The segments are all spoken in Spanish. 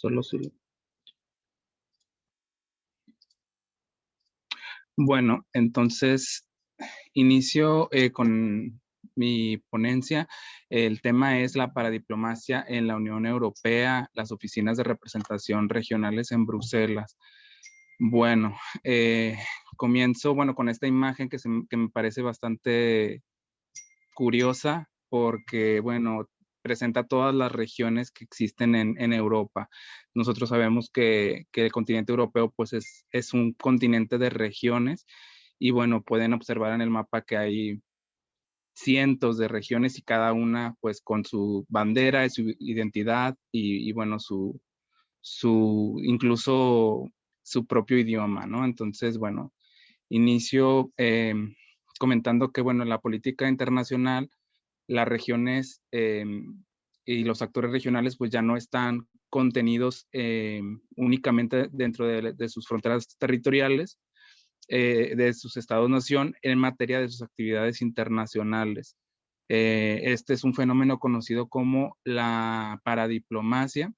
Solo si... Bueno, entonces inicio con mi ponencia. El tema es la paradiplomacia en la Unión Europea, las oficinas de representación regionales en Bruselas. Bueno, comienzo con esta imagen que me parece bastante curiosa porque, presenta todas las regiones que existen en Europa. Nosotros sabemos que el continente europeo pues es un continente de regiones y pueden observar en el mapa que hay cientos de regiones y cada una pues con su bandera y su identidad incluso su propio idioma, ¿no? Entonces, inicio comentando que, en la política internacional, las regiones y los actores regionales pues ya no están contenidos únicamente dentro de sus fronteras territoriales, de sus estados-nación en materia de sus actividades internacionales. Este es un fenómeno conocido como la paradiplomacia.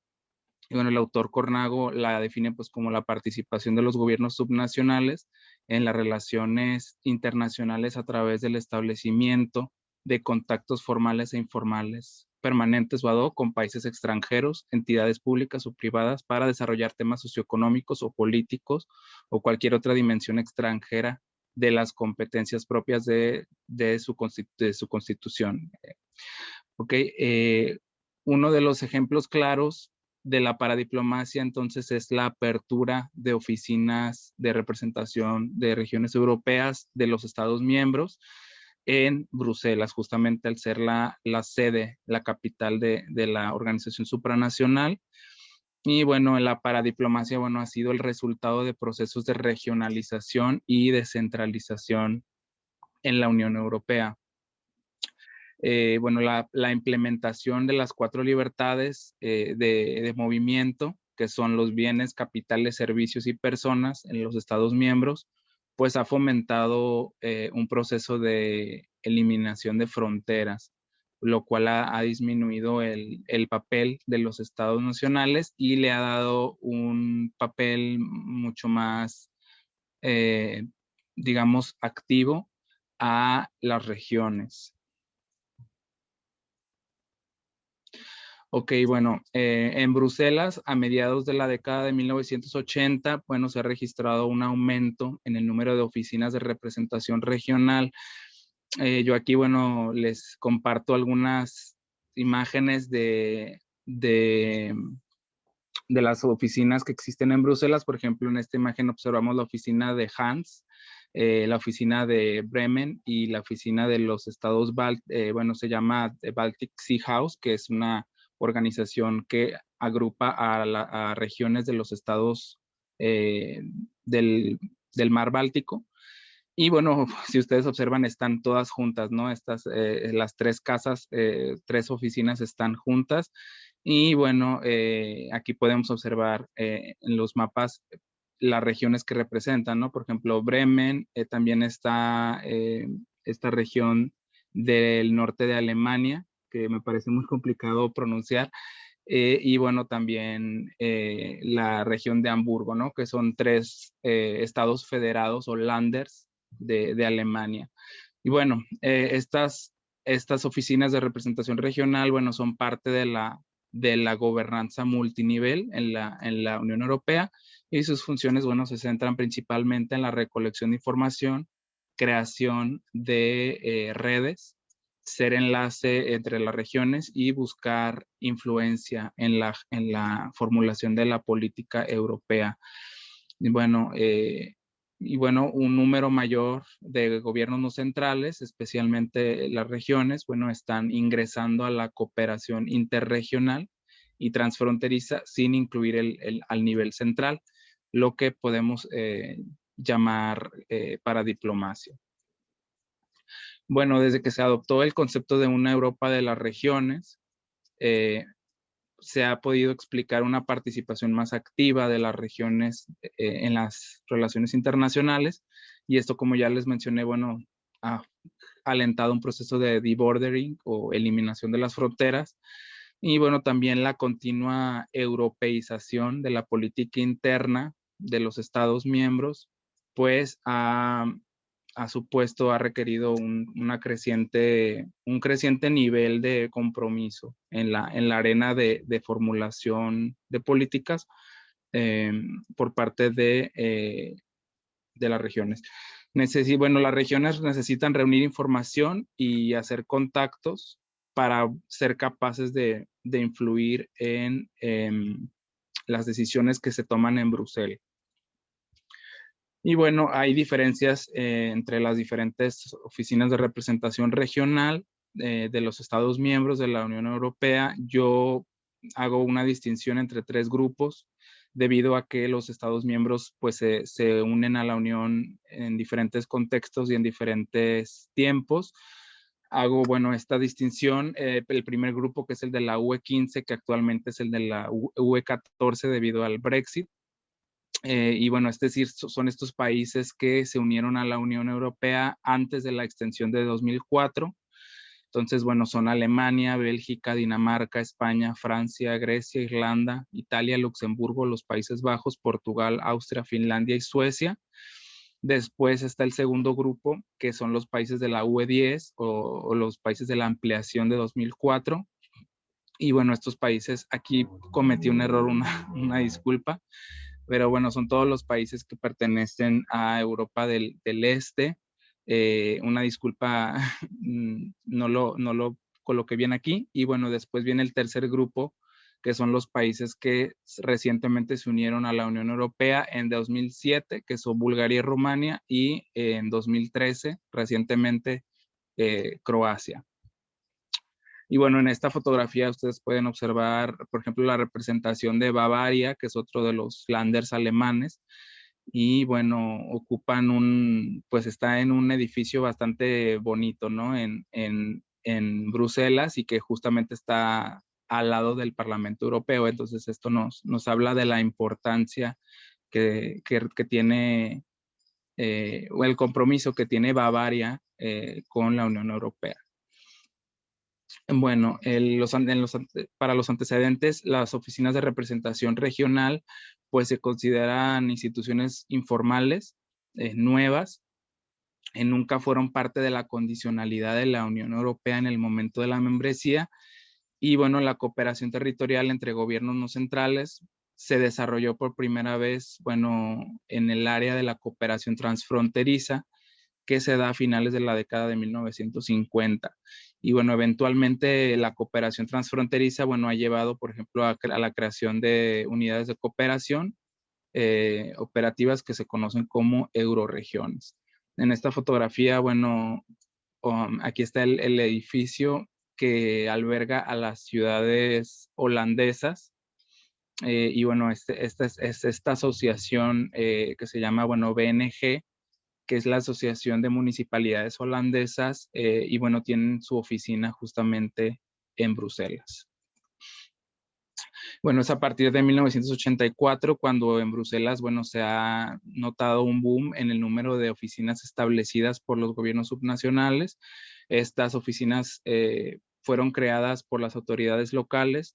Y el autor Cornago la define pues como la participación de los gobiernos subnacionales en las relaciones internacionales a través del establecimiento de contactos formales e informales permanentes o ad hoc con países extranjeros, entidades públicas o privadas para desarrollar temas socioeconómicos o políticos o cualquier otra dimensión extranjera de las competencias propias de su constitución. Ok, uno de los ejemplos claros de la paradiplomacia entonces es la apertura de oficinas de representación de regiones europeas de los Estados miembros en Bruselas, justamente al ser la sede, la capital de la organización supranacional. Y la paradiplomacia, ha sido el resultado de procesos de regionalización y descentralización en la Unión Europea. La implementación de las 4 libertades de movimiento, que son los bienes, capitales, servicios y personas en los Estados miembros, pues ha fomentado un proceso de eliminación de fronteras, lo cual ha disminuido el papel de los estados nacionales y le ha dado un papel mucho más, eh, digamos, activo a las regiones. Ok, en Bruselas, a mediados de la década de 1980, se ha registrado un aumento en el número de oficinas de representación regional. Yo aquí, les comparto algunas imágenes de las oficinas que existen en Bruselas. Por ejemplo, en esta imagen observamos la oficina de Hans, la oficina de Bremen y la oficina de los estados, se llama Baltic Sea House, que es una organización que agrupa a regiones de los estados del mar Báltico. Y si ustedes observan, están todas juntas, ¿no? Las 3 casas, 3 oficinas están juntas. Y aquí podemos observar en los mapas las regiones que representan, ¿no? Por ejemplo, Bremen, también está esta región del norte de Alemania, que me parece muy complicado pronunciar, y también la región de Hamburgo, ¿no? Que son 3 estados federados o Landers de Alemania. Y estas oficinas de representación regional, son parte de la gobernanza multinivel en la Unión Europea, y sus funciones, se centran principalmente en la recolección de información, creación de redes, ser enlace entre las regiones y buscar influencia en la formulación de la política europea. Un número mayor de gobiernos no centrales, especialmente las regiones, están ingresando a la cooperación interregional y transfronteriza sin incluir al nivel central, lo que podemos llamar paradiplomacia. Desde que se adoptó el concepto de una Europa de las regiones, se ha podido explicar una participación más activa de las regiones en las relaciones internacionales, y esto, como ya les mencioné, ha alentado un proceso de debordering o eliminación de las fronteras, Y bueno, también la continua europeización de la política interna de los Estados miembros, pues ha supuesto, ha requerido un creciente nivel de compromiso en la arena de formulación de políticas eh, por parte de las regiones. Bueno, las regiones necesitan reunir información y hacer contactos para ser capaces de influir en las decisiones que se toman en Bruselas. Y bueno, hay diferencias entre las diferentes oficinas de representación regional de los Estados miembros de la Unión Europea. Yo hago una distinción entre tres grupos debido a que los Estados miembros pues se unen a la Unión en diferentes contextos y en diferentes tiempos. Hago, bueno, esta distinción, el primer grupo que es el de la UE15, que actualmente es el de la UE14 debido al Brexit. Y bueno, es decir, son estos países que se unieron a la Unión Europea antes de la extensión de 2004. Entonces, bueno, son Alemania, Bélgica, Dinamarca, España, Francia, Grecia, Irlanda, Italia, Luxemburgo, los Países Bajos, Portugal, Austria, Finlandia y Suecia. Después está el segundo grupo, que son los países de la UE10 o los países de la ampliación de 2004. Y bueno, estos países, aquí cometí un error, una disculpa, pero bueno, son todos los países que pertenecen a Europa del Este. Una disculpa, no lo coloqué bien aquí. Y bueno, después viene el tercer grupo, que son los países que recientemente se unieron a la Unión Europea en 2007, que son Bulgaria y Rumania, y en 2013, recientemente, Croacia. Y bueno, en esta fotografía ustedes pueden observar, por ejemplo, la representación de Bavaria, que es otro de los Länders alemanes. Y bueno, pues está en un edificio bastante bonito, ¿no? En Bruselas y que justamente está al lado del Parlamento Europeo. Entonces esto nos habla de la importancia que tiene, o el compromiso que tiene Bavaria con la Unión Europea. Bueno, para los antecedentes, las oficinas de representación regional pues se consideran instituciones informales, nuevas, nunca fueron parte de la condicionalidad de la Unión Europea en el momento de la membresía. Y bueno, la cooperación territorial entre gobiernos no centrales se desarrolló por primera vez, bueno, en el área de la cooperación transfronteriza, que se da a finales de la década de 1950. Y bueno, eventualmente la cooperación transfronteriza, bueno, ha llevado, por ejemplo, a la creación de unidades de cooperación operativas que se conocen como euroregiones. En esta fotografía, bueno, aquí está el edificio que alberga a las ciudades holandesas. Y bueno, esta asociación que se llama, bueno, BNG, que es la Asociación de Municipalidades Holandesas, y bueno, tienen su oficina justamente en Bruselas. Bueno, es a partir de 1984 cuando en Bruselas, bueno, se ha notado un boom en el número de oficinas establecidas por los gobiernos subnacionales. Estas oficinas fueron creadas por las autoridades locales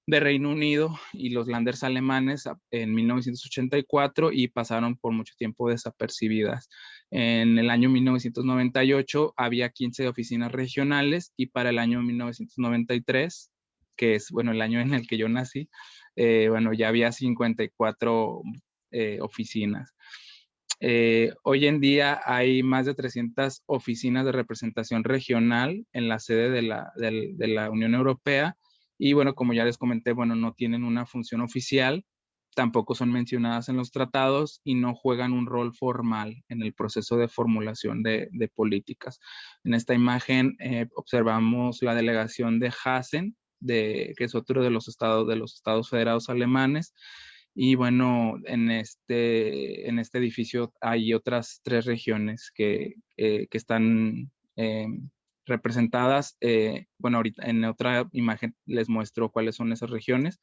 de Reino Unido y los Länders alemanes en 1984 y pasaron por mucho tiempo desapercibidas. En el año 1998 había 15 oficinas regionales y para el año 1993, que es, bueno, el año en el que yo nací, bueno, ya había 54 oficinas. Hoy en día hay más de 300 oficinas de representación regional en la sede de la Unión Europea. Y bueno, como ya les comenté, bueno, no tienen una función oficial, tampoco son mencionadas en los tratados y no juegan un rol formal en el proceso de formulación de políticas. En esta imagen observamos la delegación de Hessen, que es otro de los estados federados alemanes. Y bueno, en este edificio hay otras 3 regiones que están representadas. Bueno, ahorita en otra imagen les muestro cuáles son esas regiones.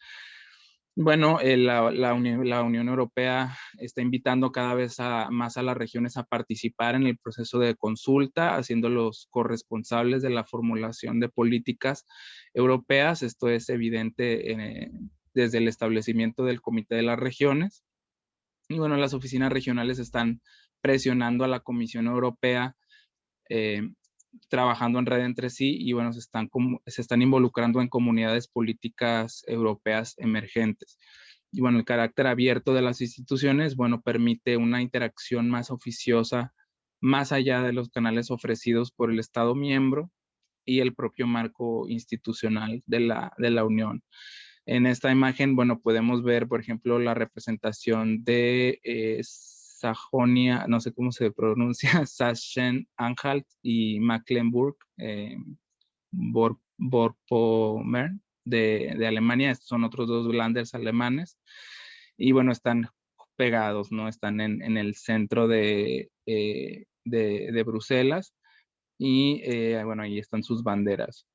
Bueno, la Unión Europea está invitando cada vez más a las regiones a participar en el proceso de consulta, haciéndolos corresponsables de la formulación de políticas europeas. Esto es evidente desde el establecimiento del Comité de las Regiones. Y bueno, las oficinas regionales están presionando a la Comisión Europea, eh, trabajando en red entre sí y bueno, se están involucrando en comunidades políticas europeas emergentes. Y bueno, el carácter abierto de las instituciones, bueno, permite una interacción más oficiosa, más allá de los canales ofrecidos por el Estado miembro y el propio marco institucional de la Unión. En esta imagen, bueno, podemos ver, por ejemplo, la representación de Sajonia, no sé cómo se pronuncia, Sachsen-Anhalt y Mecklenburg, Vorpommern de Alemania. Estos son otros dos Länders alemanes. Y bueno, están pegados, ¿no? Están en el centro de Bruselas. Y bueno, ahí están sus banderas.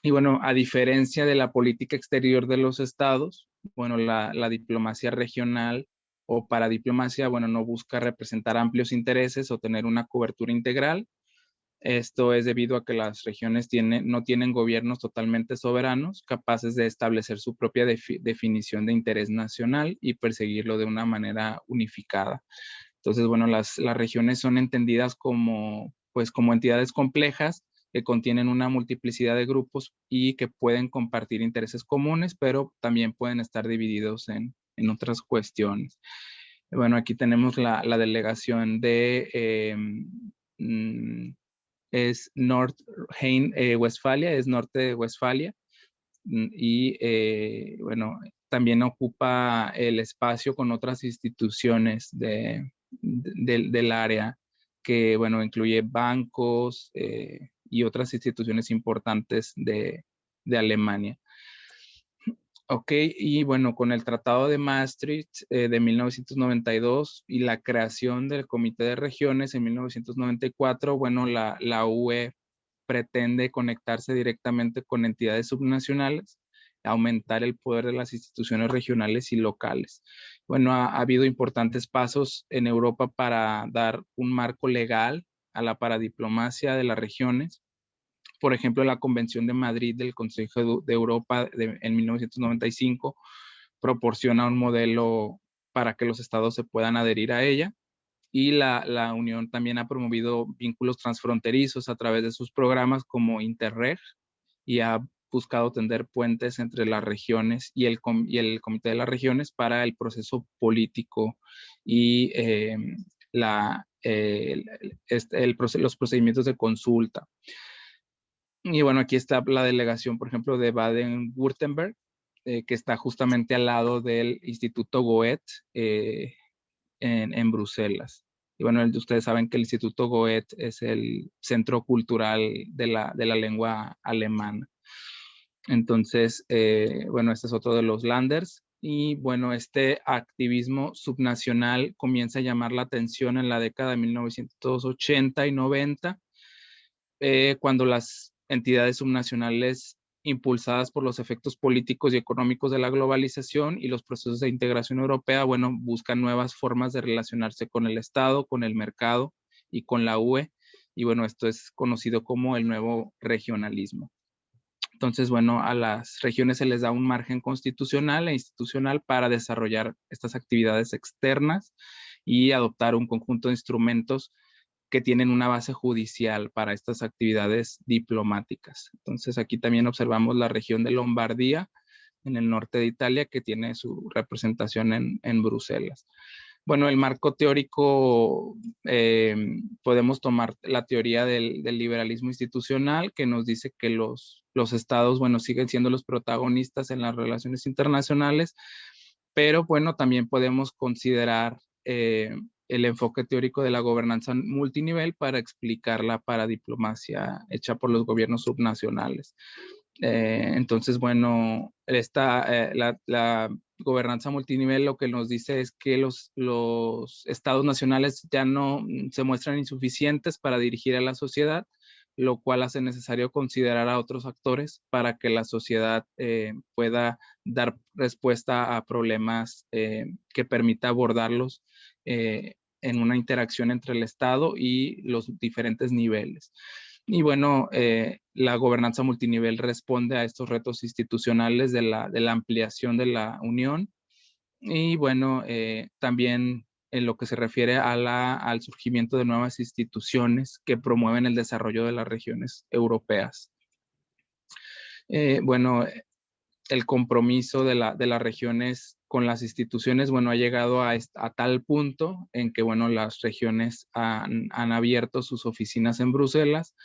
Y bueno, a diferencia de la política exterior de los estados, bueno, la diplomacia regional o paradiplomacia, bueno, no busca representar amplios intereses o tener una cobertura integral. Esto es debido a que las regiones no tienen gobiernos totalmente soberanos, capaces de establecer su propia definición de interés nacional y perseguirlo de una manera unificada. Entonces, bueno, las regiones son entendidas como, pues, como entidades complejas que contienen una multiplicidad de grupos y que pueden compartir intereses comunes, pero también pueden estar divididos en otras cuestiones. Bueno, aquí tenemos la delegación mm, es Westfalia, es norte de Westfalia, y bueno, también ocupa el espacio con otras instituciones del área que, bueno, incluye bancos y otras instituciones importantes de Alemania. Ok, y bueno, con el Tratado de Maastricht de 1992 y la creación del Comité de Regiones en 1994, bueno, la UE pretende conectarse directamente con entidades subnacionales, aumentar el poder de las instituciones regionales y locales. Bueno, ha habido importantes pasos en Europa para dar un marco legal a la paradiplomacia de las regiones. Por ejemplo, la Convención de Madrid del Consejo de Europa en 1995 proporciona un modelo para que los estados se puedan adherir a ella. Y la Unión también ha promovido vínculos transfronterizos a través de sus programas como Interreg y ha buscado tender puentes entre las regiones y el Comité de las Regiones para el proceso político y los procedimientos de consulta. Y bueno, aquí está la delegación, por ejemplo, de Baden-Württemberg, que está justamente al lado del Instituto Goethe en Bruselas. Y bueno, ustedes saben que el Instituto Goethe es el centro cultural de la lengua alemana. Entonces, bueno, este es otro de los Länders. Y bueno, este activismo subnacional comienza a llamar la atención en la década de 1980 y 90, cuando las entidades subnacionales impulsadas por los efectos políticos y económicos de la globalización y los procesos de integración europea, bueno, buscan nuevas formas de relacionarse con el Estado, con el mercado y con la UE. Y bueno, esto es conocido como el nuevo regionalismo. Entonces, bueno, a las regiones se les da un margen constitucional e institucional para desarrollar estas actividades externas y adoptar un conjunto de instrumentos que tienen una base judicial para estas actividades diplomáticas. Entonces, aquí también observamos la región de Lombardía, en el norte de Italia, que tiene su representación en Bruselas. Bueno, el marco teórico, podemos tomar la teoría del liberalismo institucional, que nos dice que los estados, bueno, siguen siendo los protagonistas en las relaciones internacionales, pero bueno, también podemos considerar el enfoque teórico de la gobernanza multinivel para explicar la paradiplomacia hecha por los gobiernos subnacionales. Entonces, bueno, la gobernanza multinivel lo que nos dice es que los estados nacionales ya no se muestran insuficientes para dirigir a la sociedad. lo cual hace necesario considerar a otros actores para que la sociedad pueda dar respuesta a problemas que permita abordarlos en una interacción entre el Estado y los diferentes niveles. Y bueno, la gobernanza multinivel responde a estos retos institucionales de la ampliación de la Unión. Y bueno, también en lo que se refiere al surgimiento de nuevas instituciones que promueven el desarrollo de las regiones europeas. Bueno, el compromiso de las regiones con las instituciones, bueno, ha llegado a tal punto en que, bueno, las regiones han abierto sus oficinas en Bruselas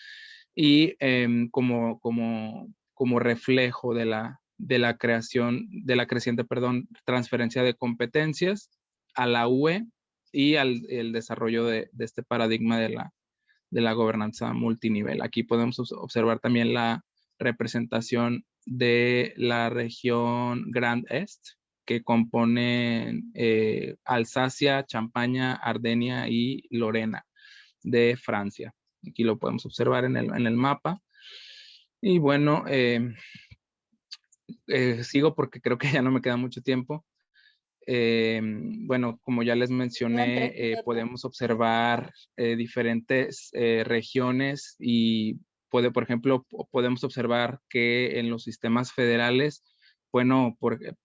y como reflejo de la creación, de la creciente, perdón, transferencia de competencias a la UE y el desarrollo de este paradigma de la gobernanza multinivel. Aquí podemos observar también la representación de la región Grand Est, que compone Alsacia, Champaña, Ardenia y Lorena de Francia. Aquí lo podemos observar en el mapa. Y bueno, sigo porque creo que ya no me queda mucho tiempo. Bueno, como ya les mencioné, podemos observar diferentes regiones y por ejemplo, podemos observar que en los sistemas federales, bueno,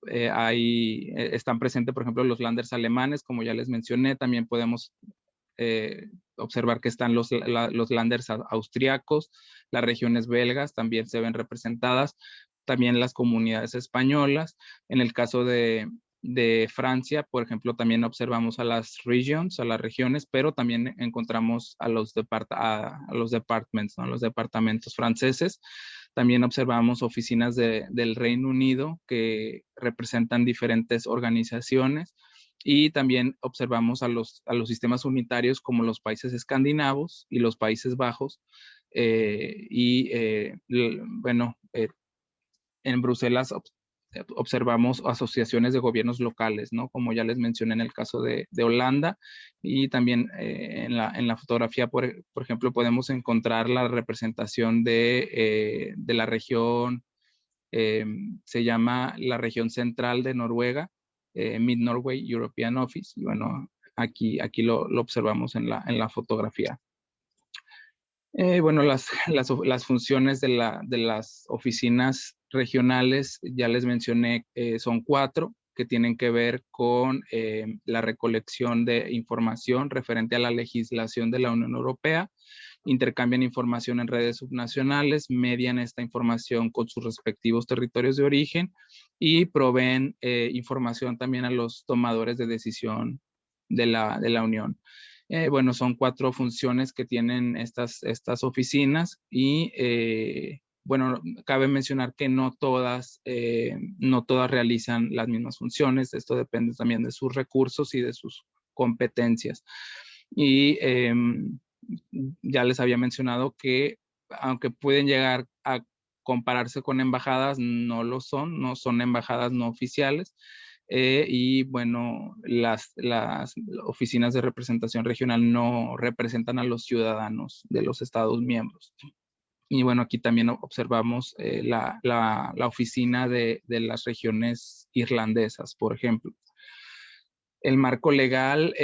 están presentes, por ejemplo, los Länders alemanes, como ya les mencioné, también podemos observar que están los Länders austriacos, las regiones belgas también se ven representadas, también las comunidades españolas. En el caso de Francia, por ejemplo, también observamos a las regions, a las regiones, pero también encontramos a los departments, ¿no? Los departamentos franceses. También observamos oficinas del Reino Unido que representan diferentes organizaciones y también observamos a los sistemas unitarios como los países escandinavos y los Países Bajos. Bueno, en Bruselas observamos asociaciones de gobiernos locales, ¿no? Como ya les mencioné en el caso de Holanda, y también en la fotografía, por ejemplo, podemos encontrar la representación de la región, se llama la región central de Noruega, Mid-Norway European Office, y bueno, aquí lo observamos en la fotografía. Bueno, las funciones de las oficinas regionales, ya les mencioné, son 4 que tienen que ver con la recolección de información referente a la legislación de la Unión Europea, intercambian información en redes subnacionales, median esta información con sus respectivos territorios de origen y proveen información también a los tomadores de decisión de la Unión. Bueno, son 4 funciones que tienen estas oficinas y bueno, cabe mencionar que no todas realizan las mismas funciones. Esto depende también de sus recursos y de sus competencias. Y ya les había mencionado que aunque pueden llegar a compararse con embajadas, no lo son, no son embajadas no oficiales. Y bueno, las oficinas de representación regional no representan a los ciudadanos de los Estados miembros. Y bueno, aquí también observamos la oficina de las regiones irlandesas, por ejemplo. El marco legal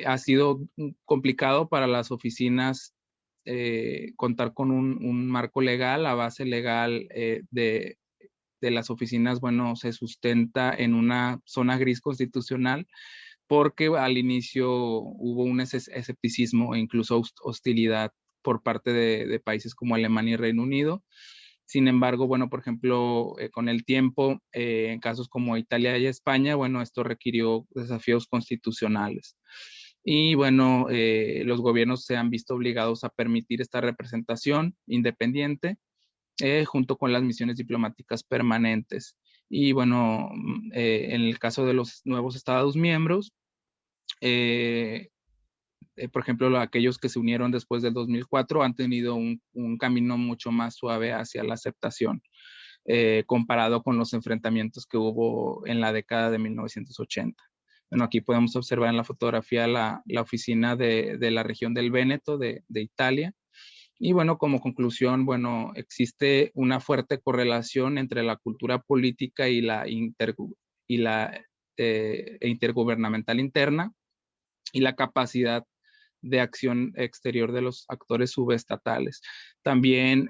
ha sido complicado para las oficinas contar con un marco legal. La base legal de las oficinas, bueno, se sustenta en una zona gris constitucional porque al inicio hubo un escepticismo e incluso hostilidad por parte de países como Alemania y Reino Unido. Sin embargo, bueno, por ejemplo, con el tiempo, en casos como Italia y España, bueno, esto requirió desafíos constitucionales. Y bueno, los gobiernos se han visto obligados a permitir esta representación independiente junto con las misiones diplomáticas permanentes. Y bueno, en el caso de los nuevos Estados miembros, por ejemplo, aquellos que se unieron después del 2004 han tenido un camino mucho más suave hacia la aceptación, comparado con los enfrentamientos que hubo en la década de 1980. Bueno, aquí podemos observar en la fotografía la oficina de la región del Véneto de Italia. Y bueno, como conclusión, bueno, existe una fuerte correlación entre la cultura política y y la intergubernamental interna y la capacidad de acción exterior de los actores subestatales. También,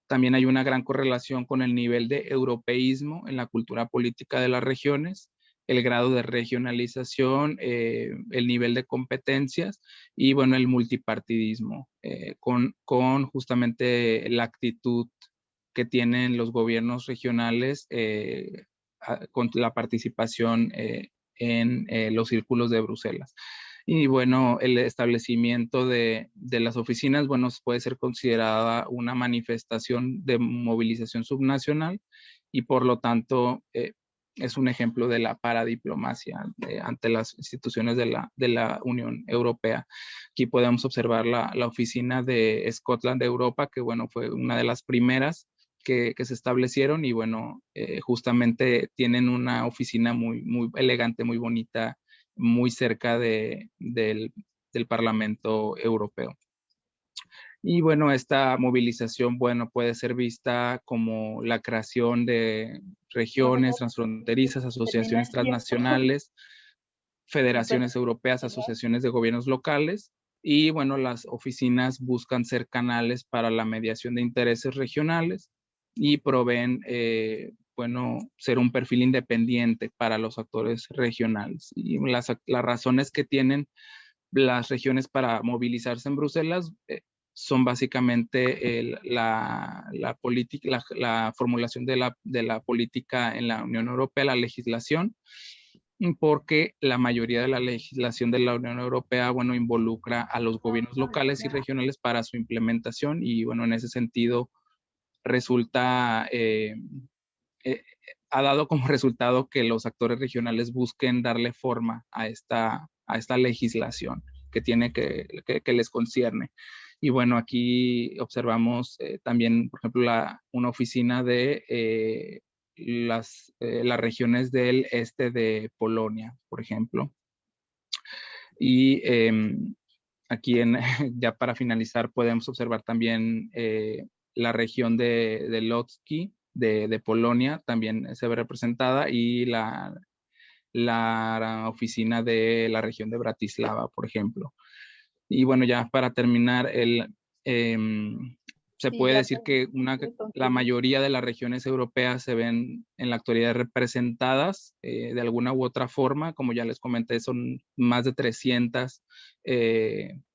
también hay una gran correlación con el nivel de europeísmo en la cultura política de las regiones, el grado de regionalización, el nivel de competencias y, bueno, el multipartidismo, con justamente la actitud que tienen los gobiernos regionales con la participación en los círculos de Bruselas. Y bueno, el establecimiento de las oficinas, bueno, puede ser considerada una manifestación de movilización subnacional y por lo tanto es un ejemplo de la paradiplomacia ante las instituciones de la Unión Europea. Aquí podemos observar la oficina de Scotland de Europa, que bueno, fue una de las primeras que se establecieron y bueno, justamente tienen una oficina muy elegante, muy bonita, muy cerca del Parlamento Europeo. Y bueno, esta movilización, bueno, puede ser vista como la creación de regiones transfronterizas, asociaciones transnacionales, federaciones europeas, asociaciones de gobiernos locales. Y bueno, las oficinas buscan ser canales para la mediación de intereses regionales y proveen, bueno, ser un perfil independiente para los actores regionales. Y las razones que tienen las regiones para movilizarse en Bruselas son básicamente la formulación de la política en la Unión Europea, la legislación, porque la mayoría de la legislación de la Unión Europea, bueno, involucra a los gobiernos locales y regionales para su implementación y, bueno, en ese sentido resulta, eh, ha dado como resultado que los actores regionales busquen darle forma a esta legislación que tiene que les concierne. Y bueno, aquí observamos también, por ejemplo, una oficina de las regiones del este de Polonia, por ejemplo. Y aquí, ya para finalizar, podemos observar también la región de Lotski, de Polonia, también se ve representada, y la oficina de la región de Bratislava, por ejemplo. Y bueno, ya para terminar, se Sí, puede ya decir que la mayoría de las regiones europeas se ven en la actualidad representadas de alguna u otra forma. Como ya les comenté, son más de 300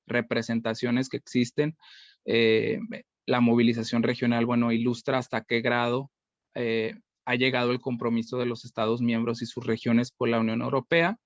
representaciones que existen. La movilización regional, bueno, ilustra hasta qué grado ha llegado el compromiso de los Estados miembros y sus regiones con la Unión Europea.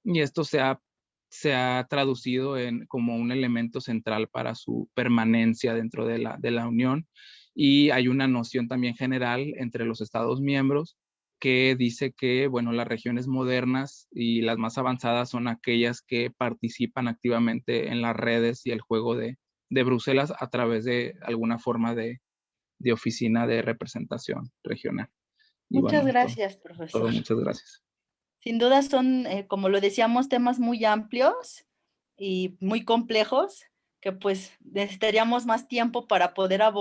Y esto se ha traducido como un elemento central para su permanencia dentro de la Unión. Y hay una noción también general entre los Estados miembros que dice que, bueno, las regiones modernas y las más avanzadas son aquellas que participan activamente en las redes y el juego de Bruselas a través de alguna forma de oficina de representación regional. Y Muchas bueno, gracias, profesor. muchas gracias. Sin duda son, como lo decíamos, temas muy amplios y muy complejos que pues necesitaríamos más tiempo para poder abordar.